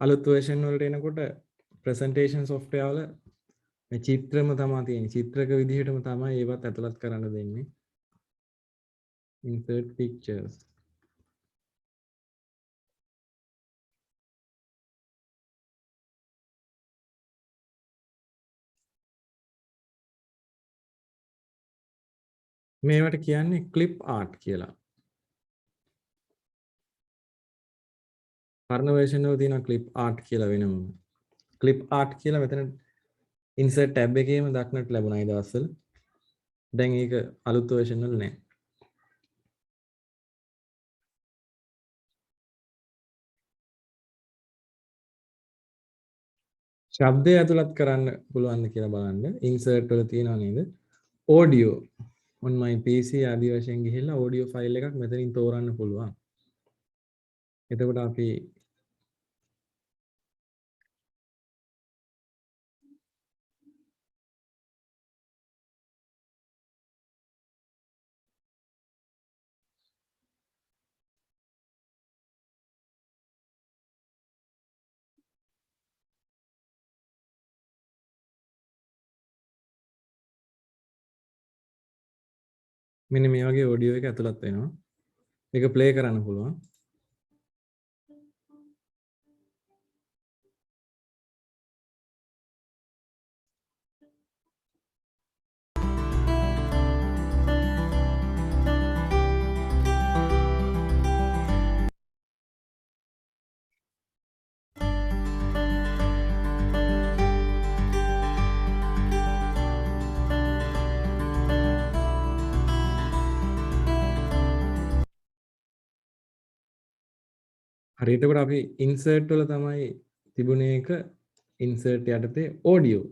අලුත් version වලට එනකොට presentation software වල මේ චිත්‍රම තමයි තියෙන්නේ. චිත්‍රක විදිහටම තමයි ඒවත් ඇතුළත් කරන්න දෙන්නේ. insert pictures. මේවට කියන්නේ clip art කියලා. පරණ version වල තියෙන clip art කියලා වෙනම. clip art කියලා මෙතන insert tab එකේම දක්නට ලැබුණා ඒ දවස්වල. දැන් ඒක අලුත් version වල නැහැ. ශබ්දය ඇතුළත් කරන්න පුළුවන්ද කියලා බලන්න. insert වල තියෙනවා නේද? audio on my PC ආදී වශයෙන් ගිහිල්ලා audio file එකක් මෙතනින් තෝරන්න පුළුවන්. එතකොට අපි මෙන්න මේ වගේ ඔඩියෝ එක ඇතුළත් වෙනවා. මේක ප්ලේ කරන්න පුළුවන්. හරි එතකොට අපි ඉන්සර්ට් වල තමයි තිබුණේ එක ඉන්සර්ට් යටතේ ඔඩියෝ.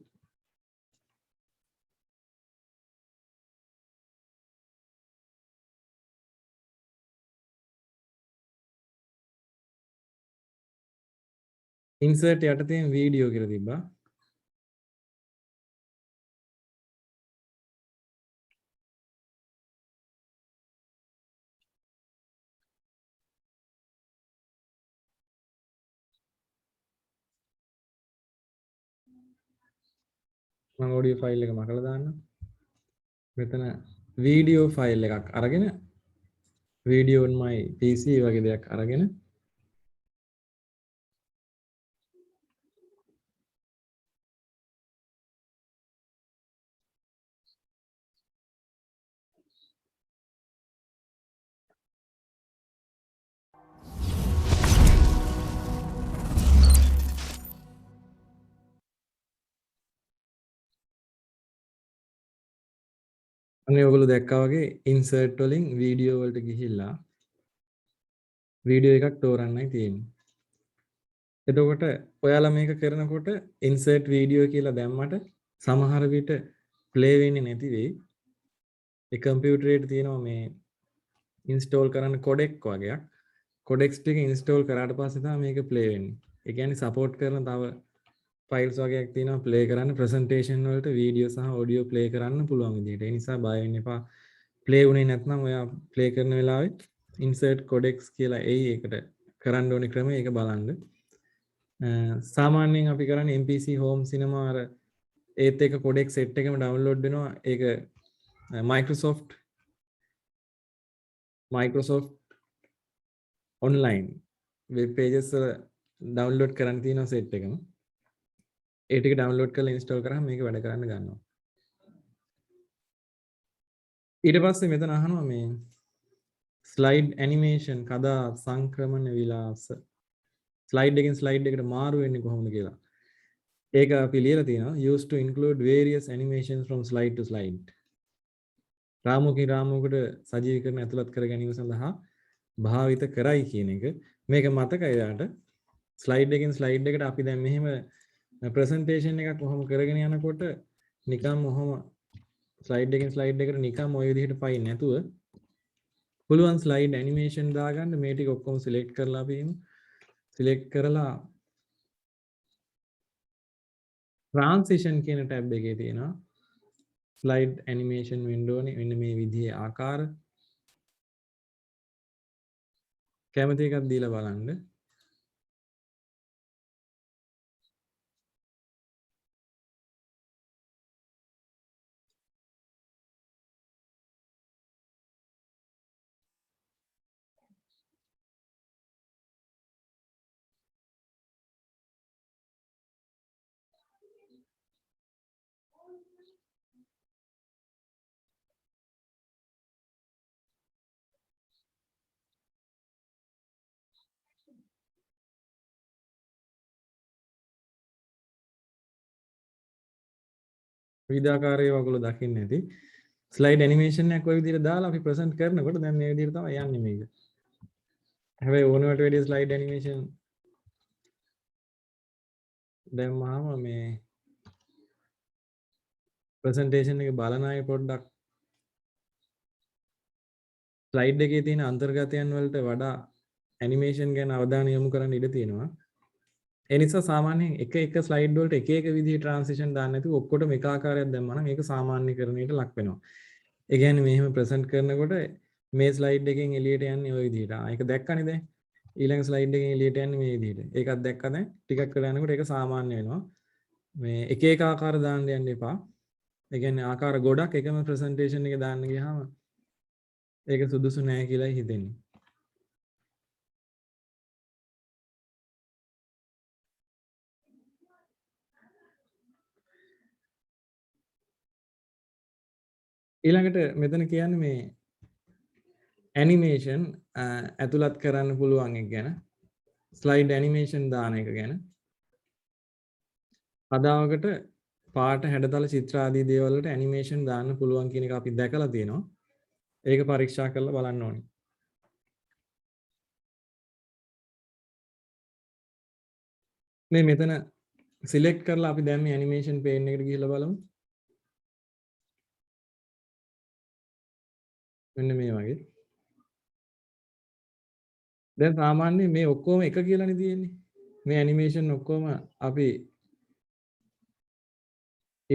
ඉන්සර්ට් යටතේ වීඩියෝ කියලා තිබ්බා. මම ඔඩියෝ ෆයිල් එක මකලා දාන්නම්. මෙතන වීඩියෝ ෆයිල් එකක් අරගෙන වීඩියෝ on my PC වගේ දෙයක් අරගෙන අනේ ඔයගොල්ලෝ දැක්කා වගේ ඉන්සර්ට් වලින් වීඩියෝ වලට ගිහිල්ලා වීඩියෝ එකක් තෝරන්නයි තියෙන්නේ. එතකොට ඔයාලා මේක කරනකොට ඉන්සර්ට් වීඩියෝ කියලා දැම්මට සමහර විට ප්ලේ වෙන්නේ නැති වෙයි. ඒ කම්පියුටරේට තියෙනවා මේ ඉන්ස්ටෝල් කරන්න කොඩෙක් වගේක්. කොඩෙක්ස් ටික ඉන්ස්ටෝල් කරාට පස්සේ තමයි මේක ප්ලේ වෙන්නේ. ඒ කියන්නේ සපෝට් කරන තව ෆයිල්ස් වගේක් තියෙනවා ප්ලේ කරන්න ප්‍රසන්ටේෂන් වලට වීඩියෝ සහ ඔඩියෝ ප්ලේ කරන්න පුළුවන් විදිහට. ඒ නිසා බය වෙන්න එපා. ප්ලේ වුණේ නැත්නම් ඔයා ප්ලේ කරන වෙලාවේ insert codecs කියලා ඒකට කරන්න ඕනේ ක්‍රමය ඒක බලන්න. සාමාන්‍යයෙන් අපි කරන්නේ MPC home cinema අර ඒත් එක codec set එකම download වෙනවා. ඒක Microsoft online web pages වල download කරන්න තියෙනවා set එකම. ඒ ටික download කරලා install කරාම මේක වැඩ කරන්න ගන්නවා. ඊට පස්සේ මෙතන අහනවා මේ slide animation කදා සංක්‍රමණ විලාස slide එකෙන් slide එකට මාරු වෙන්නේ කොහොමද කියලා. ඒක අපි ලියලා තියෙනවා used to include various animations from slide to slide. රාමුවකින් රාමුවකට සජීවීකරණ ඇතුළත් කර ගැනීම සඳහා භාවිත කරයි කියන එක. මේක මතකයි යාට. slide එකෙන් slide එකට අපි දැන් මෙහෙම presentation එකක් කොහොම කරගෙන යනකොට නිකම් ඔහොම slide එකෙන් slide එකට නිකම් ওই විදිහට පයින් නැතුව පුළුවන් slide animation දාගන්න මේ ටික ඔක්කොම select කරලා අපි select කරලා transition කියන tab එකේ තියෙනවා slide animation window නේ මෙන්න මේ විදිහේ ආකාර කැමති එකක් දීලා බලන්න. විවිධාකාරයේ ඔයගොල්ලෝ දකින්න ඇති. ස්ලයිඩ් ඇනිමේෂන් එකක් ඔය විදිහට දාලා අපි ප්‍රසන්ට් කරනකොට දැන් මේ විදිහට තමයි යන්නේ මේක. හැබැයි ඕනවට වැඩිය ස්ලයිඩ් ඇනිමේෂන් දැම්මම මේ ප්‍රසන්ටේෂන් එක බලන අය පොඩ්ඩක් ස්ලයිඩ් එකේ තියෙන අන්තර්ගතයන් වලට වඩා ඇනිමේෂන් ගැන අවධානය යොමු කරන්න ඉඩ තියෙනවා. ඒ නිසා සාමාන්‍යයෙන් එක ස්ලයිඩ් වලට එක විදිහේ ට්‍රාන්සිෂන් දාන්න නැතුව ඔක්කොටම එක ආකාරයක් දැම්මම නම් ඒක සාමාන්‍යකරණයට ලක් වෙනවා. ඒ කියන්නේ මෙහෙම ප්‍රසන්ට් කරනකොට මේ ස්ලයිඩ් එකෙන් එළියට යන්නේ ওই විදිහට. ඒක දැක්කනේ දැන්. ඊළඟ ස්ලයිඩ් එකෙන් එළියට යන්නේ මේ විදිහට. ඒකත් දැක්කා දැන්. ටිකක් වෙලා යනකොට ඒක සාමාන්‍ය වෙනවා. මේ එක ආකාර දාන්න යන්න එපා. ඒ කියන්නේ ආකාර ගොඩක් එකම ප්‍රසන්ටේෂන් එක දාන්න ගියාම ඒක සුදුසු නෑ කියලායි හිතෙන්නේ. ඊළඟට මෙතන කියන්නේ මේ ඇනිමේෂන් ඇතුළත් කරන්න පුළුවන් එක ගැන, ස්ලයිඩ් ඇනිමේෂන් දාන එක ගැන. අදාවකට පාට හැඩතල චිත්‍ර ආදී දේවල් වලට ඇනිමේෂන් දාන්න පුළුවන් කියන එක අපි දැකලා තියෙනවා. ඒක පරීක්ෂා කරලා බලන්න ඕනේ. මේ මෙතන සිලෙක්ට් කරලා අපි දැන් මේ ඇනිමේෂන් පේන් එකට ගිහිල්ලා බලමු. මෙන්න මේ වගේ. දැන් සාමාන්‍යයෙන් මේ ඔක්කොම එක කියලානේ තියෙන්නේ. මේ ඇනිමේෂන් ඔක්කොම අපි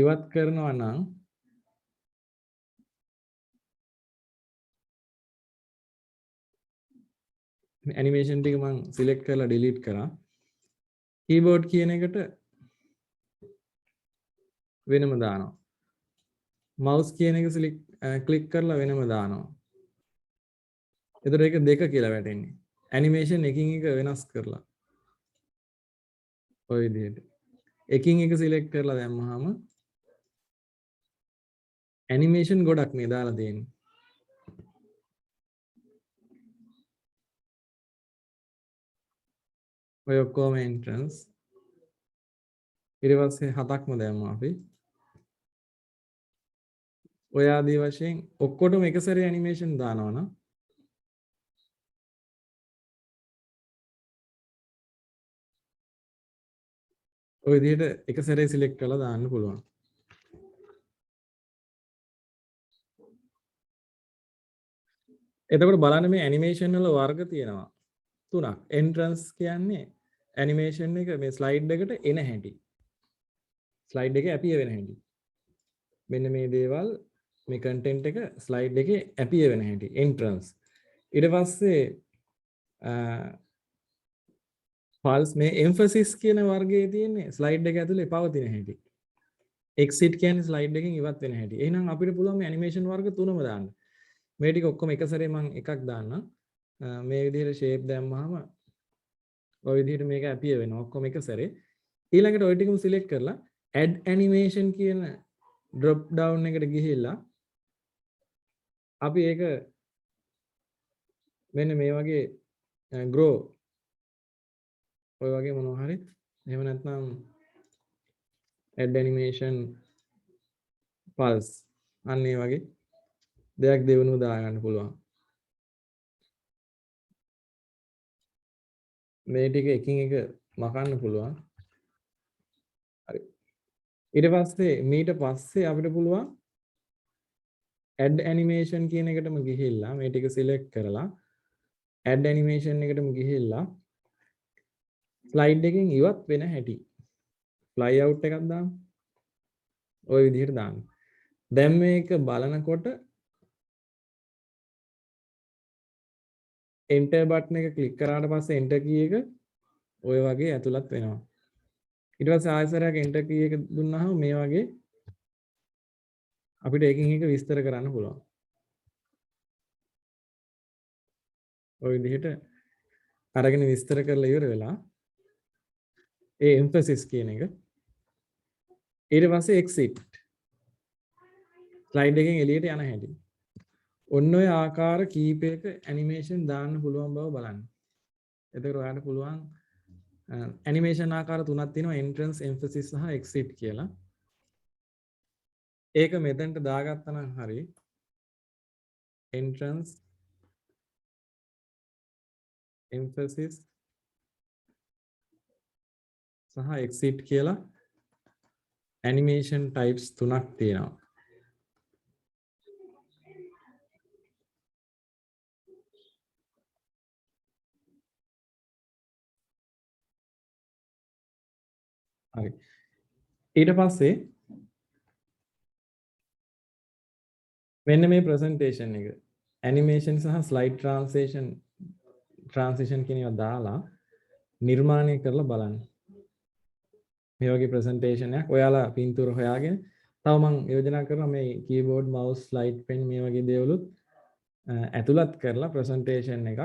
ඉවත් කරනවා නම් ඇනිමේෂන් ටික මම සිලෙක්ට් කරලා ඩිලීට් කරා. කීබෝඩ් කියන එකට වෙනම දානවා. මවුස් කියන එක ක්ලික් කරලා වෙනම දානවා. එතකොට ඒක දෙක කියලා වැටෙන්නේ. ඇනිමේෂන් එකින් එක වෙනස් කරලා. ඔය විදිහට. එකින් එක සිලෙක්ට් කරලා දැම්මහම ඇනිමේෂන් ගොඩක් මේ දාලා තියෙන්නේ. ඔය ඔක්කොම එන්ට්‍රන්ස්. ඊට පස්සේ හතක්ම දැම්මා අපි. ඔය ආදී වශයෙන් ඔක්කොටම එක සැරේ ඇනිමේෂන් දානවා නම් ඔය විදිහට එක සැරේ සිලෙක්ට් කරලා දාන්න පුළුවන්. එතකොට බලන්න මේ ඇනිමේෂන් වල වර්ග තියෙනවා තුනක්. එන්ට්‍රන්ස් කියන්නේ ඇනිමේෂන් එක මේ ස්ලයිඩ් එකට එන හැටි. ස්ලයිඩ් එකේ ඇපිය වෙන හැටි. මෙන්න මේ දේවල් මේ කන්ටෙන්ට් එක ස්ලයිඩ් එකේ ඇපිය වෙන හැටි එන්ට්‍රන්ස්. ඊට පස්සේ ෆාල්ස් මේ එම්ෆසිස් කියන වර්ගයේ තියෙන්නේ ස්ලයිඩ් එක ඇතුලේ පවතින හැටි. එක්සිට් කියන්නේ ස්ලයිඩ් එකෙන් ඉවත් වෙන හැටි. එහෙනම් අපිට පුළුවන් මේ ඇනිමේෂන් වර්ග තුනම දාන්න. මේ ටික ඔක්කොම එක සැරේ මම එකක් දාන්නම්. මේ විදිහට ෂේප් දැම්මහම ඔය විදිහට මේක ඇපිය වෙනවා ඔක්කොම එක සැරේ. ඊළඟට ඔය ටිකම සිලෙක්ට් කරලා add animation කියන drop down එකට ගිහිල්ලා අපි ඒක මෙන්න මේ වගේ grow ඔය වගේ මොනවා හරි එහෙම නැත්නම් add animation pulse අන්න ඒ වගේ දෙයක් දෙවනුව දාගන්න පුළුවන්. මේ ටික එකින් එක මකන්න පුළුවන්. හරි. ඊට පස්සේ මීට පස්සේ අපිට පුළුවන් add animation කියන එකටම ගිහිල්ලා මේ ටික select කරලා add animation එකටම ගිහිල්ලා slide එකෙන් ඉවත් වෙන හැටි fly out එකක් දාමු. ওই විදිහට දාන්න. දැන් මේක බලනකොට enter button එක click කරාට පස්සේ enter key එක ওই වගේ ඇතුළත් වෙනවා. ඊට පස්සේ ආයෙසරයක් enter key එක දුන්නාම මේ වගේ අපිට එකින් එක විස්තර කරන්න පුළුවන්. ওই විදිහට අරගෙන විස්තර කරලා ඉවර වෙලා ඒ emphasis කියන එක ඊට පස්සේ exit slide එකෙන් එළියට යන හැටි. ඔන්න ඔය ආකාර කීපයක ඇනිමේෂන් දාන්න පුළුවන් බව බලන්න. එතකොට ඔයාලට පුළුවන් ඇනිමේෂන් ආකාර තුනක් තියෙනවා entrance, emphasis සහ exit කියලා. ඒක මෙතනට දාගත්තා නම් හරි entrance, emphasis සහ exit කියලා animation types තුනක් තියෙනවා. හරි. ඊට පස්සේ මෙන්න මේ presentation එක animation සහ slide transition කියන ඒවා දාලා නිර්මාණය කරලා බලන්න. මේ වගේ presentation එකක් ඔයාලා පින්තූර හොයාගෙන තව මම යෝජනා කරනවා මේ keyboard mouse slide pen මේ වගේ දේවලුත් ඇතුළත් කරලා ප්‍රසන්ටේෂන් එකක්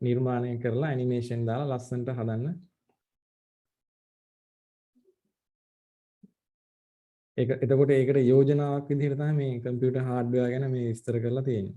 නිර්මාණය කරලා ඇනිමේෂන් දාලා ලස්සනට හදන්න. ඒක එතකොට ඒකට යෝජනාවක් විදිහට තමයි මේ කම්පියුටර් හાર્ඩ්වෙයාර් ගැන මේ විස්තර කරලා තියෙන්නේ.